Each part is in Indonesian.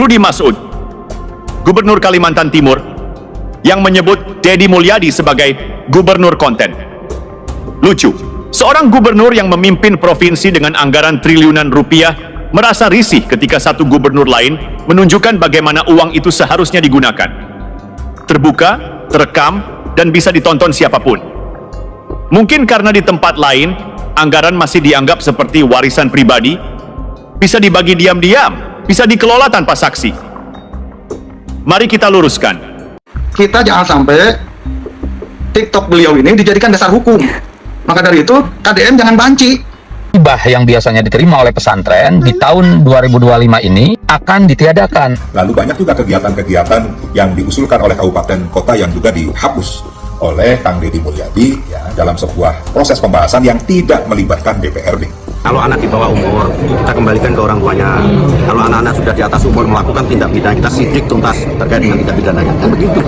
Rudi Masud, Gubernur Kalimantan Timur, yang menyebut Deddy Mulyadi sebagai gubernur konten. Lucu, seorang gubernur yang memimpin provinsi dengan anggaran triliunan rupiah merasa risih ketika satu gubernur lain menunjukkan bagaimana uang itu seharusnya digunakan. Terbuka, terekam, dan bisa ditonton siapapun. Mungkin karena di tempat lain, anggaran masih dianggap seperti warisan pribadi, bisa dibagi diam-diam, bisa dikelola tanpa saksi. Mari kita luruskan. Kita jangan sampai TikTok beliau ini dijadikan dasar hukum. Maka dari itu, KDM jangan banci. Hibah yang biasanya diterima oleh pesantren di tahun 2025 ini akan ditiadakan. Lalu banyak juga kegiatan-kegiatan yang diusulkan oleh kabupaten kota yang juga dihapus oleh Kang Deddy Mulyadi ya, dalam sebuah proses pembahasan yang tidak melibatkan DPRD. Kalau anak di bawah umur, kita kembalikan ke orang tuanya. Kalau anak-anak sudah di atas umur melakukan tindak pidana, kita sidik tuntas terkait dengan tindak pidananya. Kan begitu.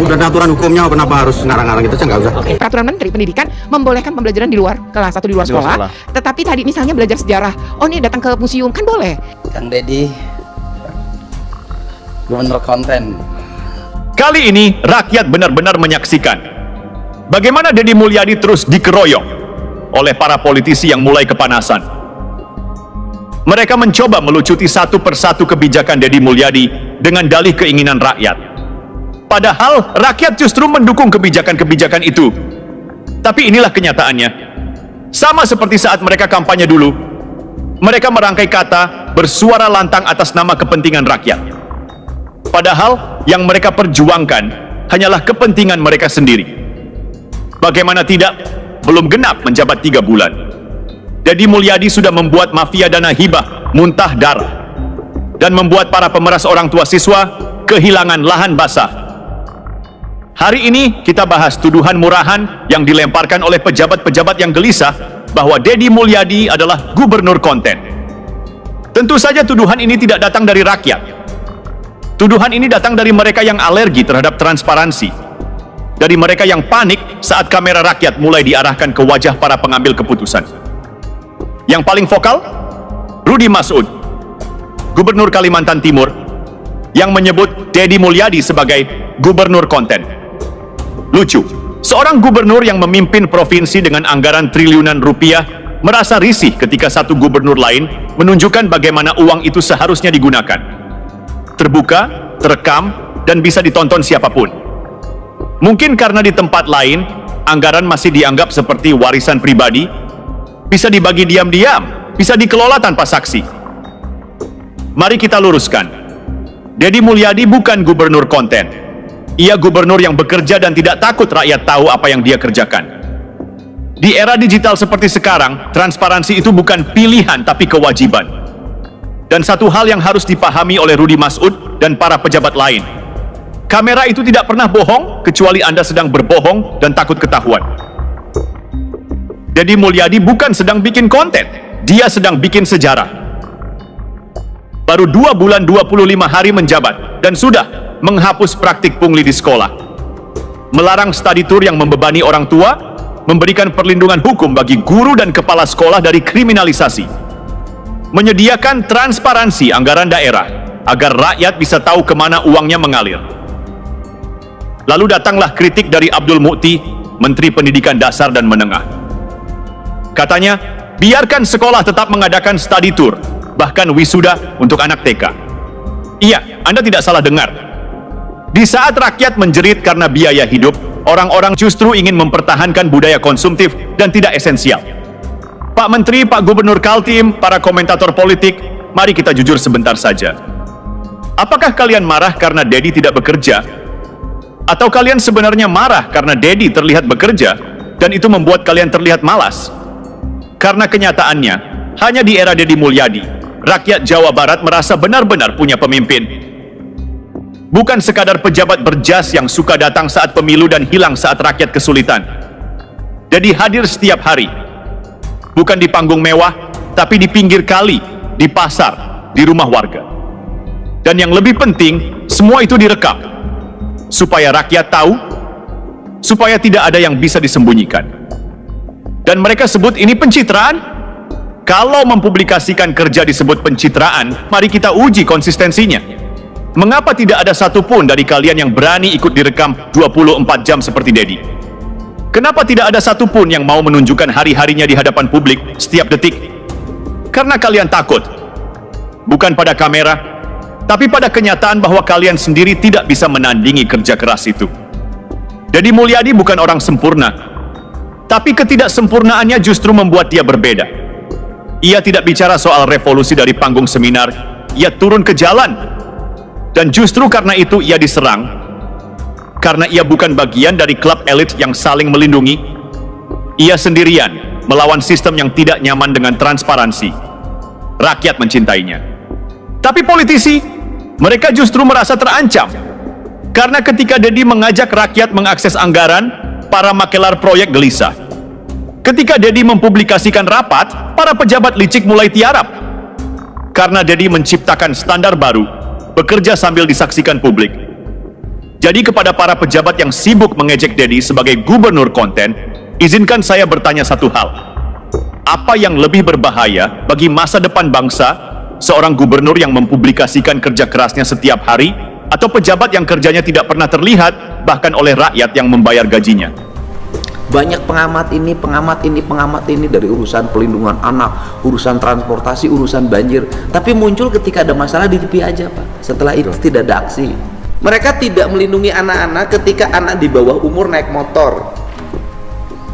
Udah aturan hukumnya, kenapa harus ngarang-ngarang itu? Nggak usah. Peraturan Menteri Pendidikan membolehkan pembelajaran di luar kelas atau di luar sekolah. Tetapi tadi misalnya belajar sejarah, oh ini datang ke museum, kan boleh. Kang Deddy, gubernur konten. Kali ini, rakyat benar-benar menyaksikan bagaimana Deddy Mulyadi terus dikeroyok oleh para politisi yang mulai kepanasan. Mereka mencoba melucuti satu persatu kebijakan Deddy Mulyadi dengan dalih keinginan rakyat. Padahal rakyat justru mendukung kebijakan-kebijakan itu. Tapi inilah kenyataannya. Sama seperti saat mereka kampanye dulu, mereka merangkai kata bersuara lantang atas nama kepentingan rakyat. Padahal yang mereka perjuangkan hanyalah kepentingan mereka sendiri. Bagaimana tidak? Belum genap menjabat 3 bulan, Deddy Mulyadi sudah membuat mafia dana hibah muntah darah dan membuat para pemeras orang tua siswa kehilangan lahan basah. Hari ini kita bahas tuduhan murahan yang dilemparkan oleh pejabat-pejabat yang gelisah bahwa Deddy Mulyadi adalah gubernur konten. Tentu saja tuduhan ini tidak datang dari rakyat. Tuduhan ini datang dari mereka yang alergi terhadap transparansi. Dari mereka yang panik saat kamera rakyat mulai diarahkan ke wajah para pengambil keputusan. Yang paling vokal, Rudi Masud, Gubernur Kalimantan Timur, yang menyebut Deddy Mulyadi sebagai gubernur konten. Lucu, seorang gubernur yang memimpin provinsi dengan anggaran triliunan rupiah merasa risih ketika satu gubernur lain menunjukkan bagaimana uang itu seharusnya digunakan. Terbuka, terekam, dan bisa ditonton siapapun. Mungkin karena di tempat lain, anggaran masih dianggap seperti warisan pribadi, bisa dibagi diam-diam, bisa dikelola tanpa saksi. Mari kita luruskan. Deddy Mulyadi bukan gubernur konten. Ia gubernur yang bekerja dan tidak takut rakyat tahu apa yang dia kerjakan. Di era digital seperti sekarang, transparansi itu bukan pilihan tapi kewajiban. Dan satu hal yang harus dipahami oleh Rudi Masud dan para pejabat lain, kamera itu tidak pernah bohong, kecuali Anda sedang berbohong dan takut ketahuan. Deddy Mulyadi bukan sedang bikin konten, dia sedang bikin sejarah. Baru 2 bulan 25 hari menjabat, dan sudah menghapus praktik pungli di sekolah. Melarang study tour yang membebani orang tua, memberikan perlindungan hukum bagi guru dan kepala sekolah dari kriminalisasi. Menyediakan transparansi anggaran daerah, agar rakyat bisa tahu kemana uangnya mengalir. Lalu datanglah kritik dari Abdul Mukti, Menteri Pendidikan Dasar dan Menengah. Katanya, biarkan sekolah tetap mengadakan study tour, bahkan wisuda untuk anak TK. Iya, Anda tidak salah dengar. Di saat rakyat menjerit karena biaya hidup, orang-orang justru ingin mempertahankan budaya konsumtif dan tidak esensial. Pak Menteri, Pak Gubernur Kaltim, para komentator politik, mari kita jujur sebentar saja. Apakah kalian marah karena Deddy tidak bekerja? Atau kalian sebenarnya marah karena Deddy terlihat bekerja dan itu membuat kalian terlihat malas? Karena kenyataannya, hanya di era Deddy Mulyadi, rakyat Jawa Barat merasa benar-benar punya pemimpin. Bukan sekadar pejabat berjas yang suka datang saat pemilu dan hilang saat rakyat kesulitan. Deddy hadir setiap hari. Bukan di panggung mewah, tapi di pinggir kali, di pasar, di rumah warga. Dan yang lebih penting, semua itu direkam. Supaya rakyat tahu, supaya tidak ada yang bisa disembunyikan. Dan mereka sebut ini pencitraan. Kalau mempublikasikan kerja disebut pencitraan, mari kita uji konsistensinya. Mengapa tidak ada satupun dari kalian yang berani ikut direkam 24 jam seperti Dedi? Kenapa tidak ada satupun yang mau menunjukkan hari-harinya di hadapan publik setiap detik? Karena kalian takut. Bukan pada kamera, tapi pada kenyataan bahwa kalian sendiri tidak bisa menandingi kerja keras itu. Dedi Mulyadi bukan orang sempurna, tapi ketidaksempurnaannya justru membuat dia berbeda. Ia tidak bicara soal revolusi dari panggung seminar, ia turun ke jalan. Dan justru karena itu ia diserang, karena ia bukan bagian dari klub elit yang saling melindungi. Ia sendirian melawan sistem yang tidak nyaman dengan transparansi. Rakyat mencintainya. Tapi politisi, mereka justru merasa terancam. Karena ketika Dedi mengajak rakyat mengakses anggaran, para makelar proyek gelisah. Ketika Dedi mempublikasikan rapat, para pejabat licik mulai tiarap. Karena Dedi menciptakan standar baru, bekerja sambil disaksikan publik. Jadi kepada para pejabat yang sibuk mengejek Dedi sebagai gubernur konten, izinkan saya bertanya satu hal. Apa yang lebih berbahaya bagi masa depan bangsa, seorang gubernur yang mempublikasikan kerja kerasnya setiap hari, atau pejabat yang kerjanya tidak pernah terlihat, bahkan oleh rakyat yang membayar gajinya? Banyak pengamat ini dari urusan pelindungan anak, urusan transportasi, urusan banjir. Tapi muncul ketika ada masalah di TV aja, Pak. Setelah itu tidak ada aksi. Mereka tidak melindungi anak-anak ketika anak di bawah umur naik motor.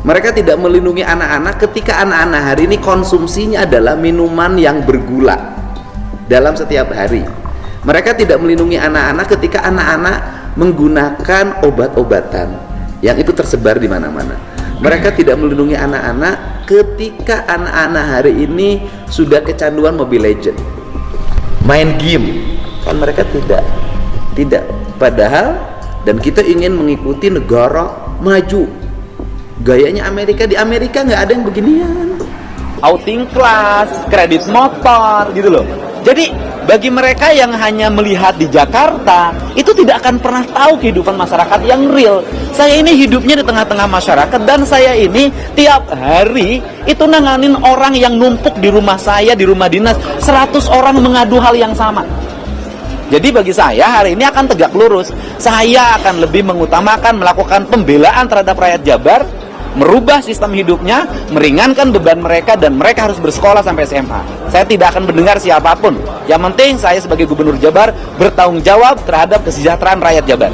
Mereka tidak melindungi anak-anak ketika anak-anak hari ini konsumsinya adalah minuman yang bergula dalam setiap hari. Mereka tidak melindungi anak-anak ketika anak-anak menggunakan obat-obatan yang itu tersebar di mana-mana. Mereka tidak melindungi anak-anak ketika anak-anak hari ini sudah kecanduan Mobile Legends, main game. Kan mereka tidak. Padahal dan kita ingin mengikuti negara maju. Gayanya Amerika, di Amerika nggak ada yang beginian. Outing class, kredit motor gitu loh. Jadi bagi mereka yang hanya melihat di Jakarta, itu tidak akan pernah tahu kehidupan masyarakat yang real. Saya ini hidupnya di tengah-tengah masyarakat, dan saya ini tiap hari itu nanganin orang yang numpuk di rumah saya, di rumah dinas. 100 orang mengadu hal yang sama. Jadi bagi saya hari ini akan tegak lurus. Saya akan lebih mengutamakan melakukan pembelaan terhadap rakyat Jabar, merubah sistem hidupnya, meringankan beban mereka, dan mereka harus bersekolah sampai SMA. Saya tidak akan mendengar siapapun. Yang penting saya sebagai gubernur Jabar bertanggung jawab terhadap kesejahteraan rakyat Jabar.